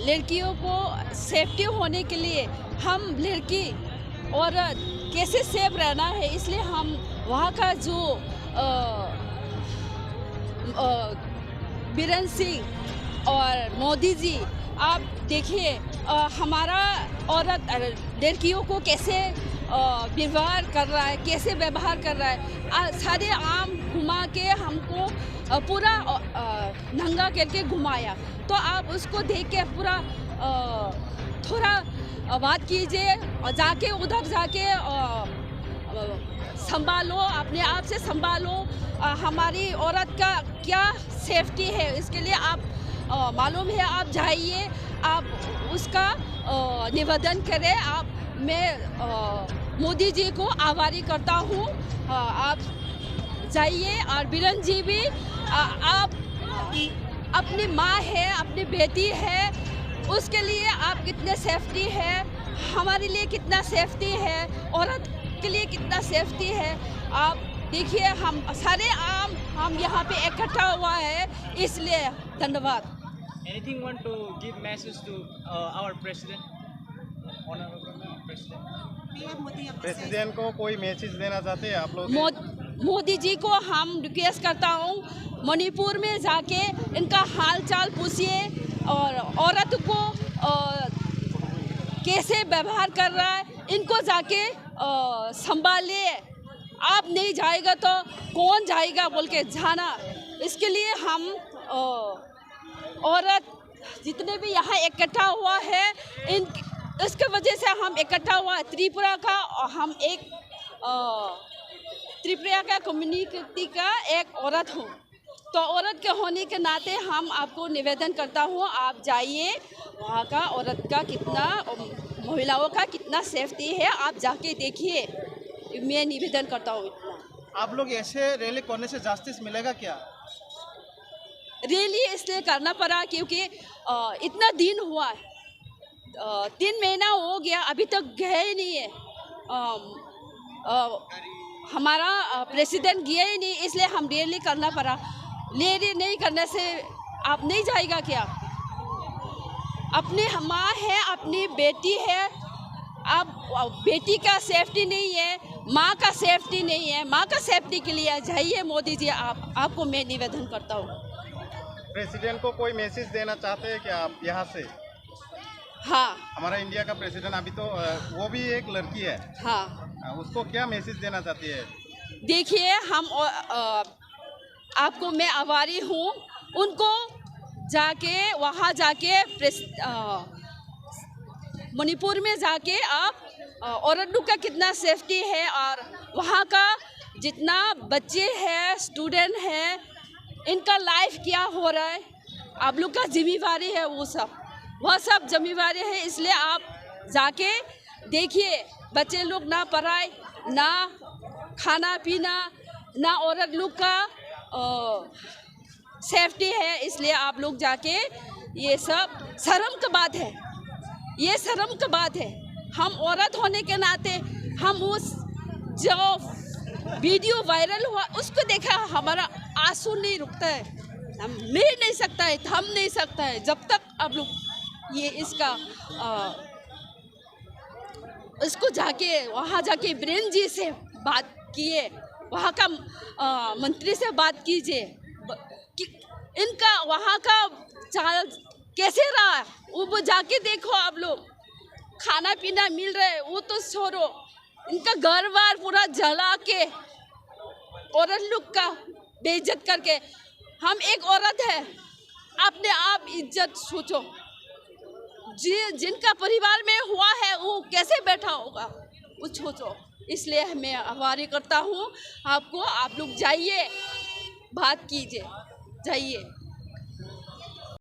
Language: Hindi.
लड़कियों को सेफ्टी होने के लिए हम लड़की और कैसे सेफ रहना है, इसलिए हम वहाँ का जो बीरेन सिंह और मोदी जी, आप देखिए हमारा औरत लड़कियों को कैसे व्यवहार कर रहा है, कैसे व्यवहार कर रहा है। सारे आम घुमा के हमको पूरा नंगा करके घुमाया, तो आप उसको देख के पूरा थोड़ा बात कीजिए और जाके उधर जाके संभालो, अपने आप से संभालो। हमारी औरत का क्या सेफ्टी है, इसके लिए आप मालूम है, आप जाइए, आप उसका निवेदन करें। मैं मोदी जी को आभारी करता हूँ। आप जाइए और बीरेन जी भी, आप अपनी माँ है, अपनी बेटी है, उसके लिए आप कितने सेफ्टी है, हमारे लिए कितना सेफ्टी है, औरत के लिए कितना सेफ्टी है। आप देखिए हम सारे हम यहाँ पे इकट्ठा हुआ है, इसलिए धन्यवाद। Anything want to give message to our president, honorable president? President को कोई मैसेज देना चाहते हैं आप लोग? मोदी जी को हम रिक्वेस्ट करता हूँ, मणिपुर में जाके इनका हाल चाल पूछिए और औरत को कैसे व्यवहार कर रहा है, इनको जाके संभालिए। आप नहीं जाएगा तो कौन जाएगा बोल के जाना। इसके लिए हम औरत जितने भी यहाँ इकट्ठा हुआ है, इसके वजह से हम इकट्ठा हुआ है त्रिपुरा का, और हम एक त्रिपुरा का कम्युनिटी का एक औरत हूँ, तो औरत के होने के नाते हम आपको निवेदन करता हूँ, आप जाइए, वहाँ का औरत का कितना, महिलाओं का कितना सेफ्टी है, आप जाके देखिए। मैं निवेदन करता हूँ इतना। आप लोग ऐसे रैली करने से जस्टिस मिलेगा क्या? रैली इसलिए करना पड़ा क्योंकि इतना दिन हुआ, 3 महीना हो गया, अभी तक गए ही नहीं है। हमारा प्रेसिडेंट गया ही नहीं, इसलिए हम रैली करना पड़ा। रैली नहीं करने से आप नहीं जाएगा क्या? अपनी माँ है, अपनी बेटी है, आप बेटी का सेफ्टी नहीं है, माँ का सेफ्टी नहीं है, माँ का सेफ्टी के लिए जाइए मोदी जी। आपको मैं निवेदन करता हूँ। प्रेसिडेंट को कोई मैसेज देना चाहते हैं क्या आप यहाँ से? हाँ, हमारा इंडिया का प्रेसिडेंट अभी तो वो भी एक लड़की है। हाँ, उसको क्या मैसेज देना चाहती है? देखिए हम आपको मैं आभारी हूँ, उनको जाके वहाँ जाके मणिपुर में जाके आप औरत लोग का कितना सेफ्टी है और वहाँ का जितना बच्चे हैं, स्टूडेंट हैं, इनका लाइफ क्या हो रहा है, आप लोग का जिम्मेवारी है, वह सब जिम्मेवारी है। इसलिए आप जाके देखिए, बच्चे लोग ना पढ़ाई, ना खाना पीना, ना औरत लोग का सेफ्टी है। इसलिए आप लोग जाके, ये सब शर्म की बात है, ये शर्म की बात है। हम औरत होने के नाते हम उस जो वीडियो वायरल हुआ उसको देखा, हमारा आंसू नहीं रुकता है, हम मिल नहीं सकता है, थम नहीं सकता है जब तक आप लोग ये इसको जाके वहाँ जाके बीरेन जी से बात किए, वहाँ का मंत्री से बात कीजिए कि इनका वहाँ का चाल कैसे रहा, वो जाके देखो। आप लोग खाना पीना मिल रहा है वो तो छोड़ो, इनका घर बार पूरा जला के औरत लोग का बेइज्जत करके। हम एक औरत है, अपने आप इज्जत सोचो, जिनका परिवार में हुआ है वो कैसे बैठा होगा, वो सोचो। इसलिए मैं आभारी करता हूँ आपको, आप लोग जाइए, बात कीजिए, जाइए।